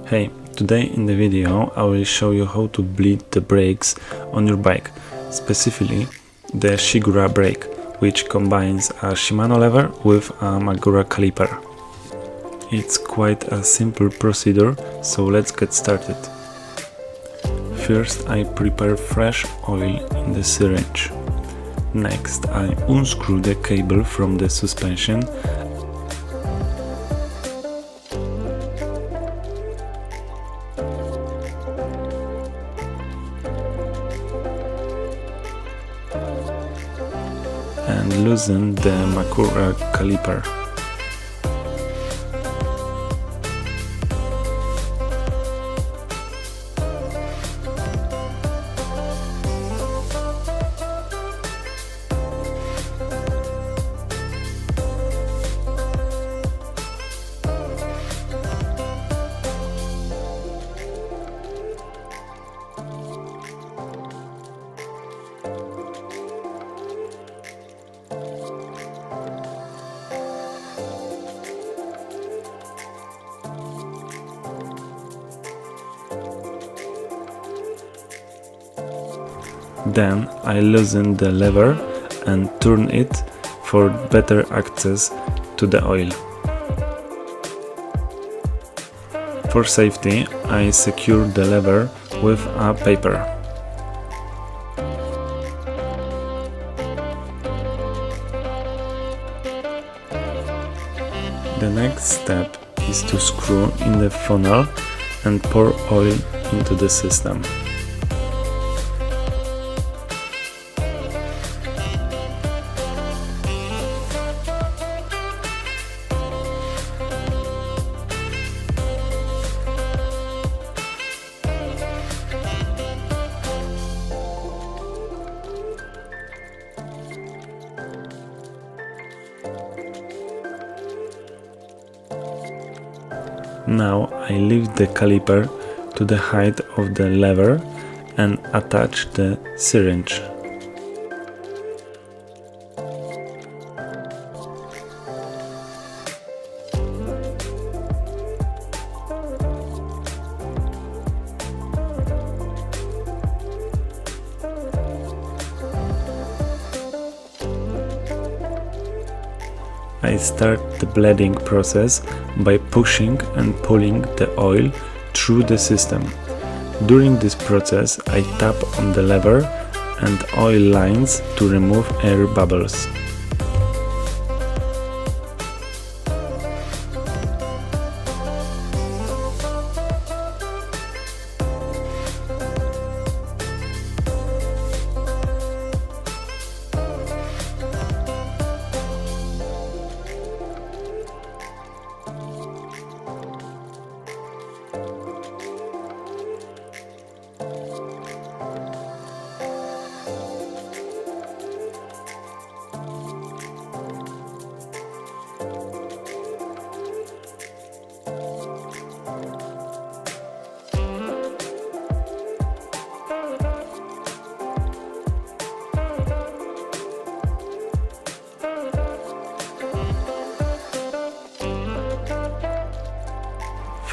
Hey, today in the video I will show you how to bleed the brakes on your bike, specifically the Shigura brake, which combines a Shimano lever with a Magura caliper. It's quite a simple procedure, so let's get started. First I prepare fresh oil in the syringe. Next I unscrew the cable from the suspension and loosen the magura caliper. Then I loosen the lever and turn it for better access to the oil. For safety, I secure the lever with a paper. The next step is to screw in the funnel and pour oil into the system. Now I lift the caliper to the height of the lever and attach the syringe. I start the bleeding process by pushing and pulling the oil through the system. During this process, I tap on the lever and oil lines to remove air bubbles.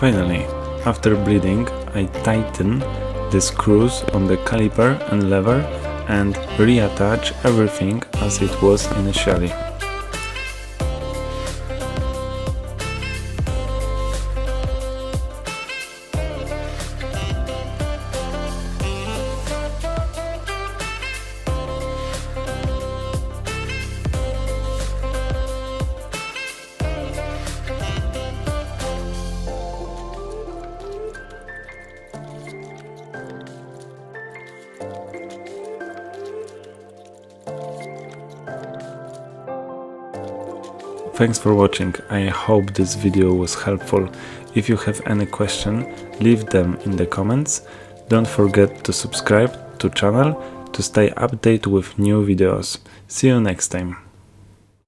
Finally, after bleeding, I tighten the screws on the caliper and lever and reattach everything as it was initially. Thanks for watching. I hope this video was helpful. If you have any question, leave them in the comments. Don't forget to subscribe to channel to stay updated with new videos. See you next time.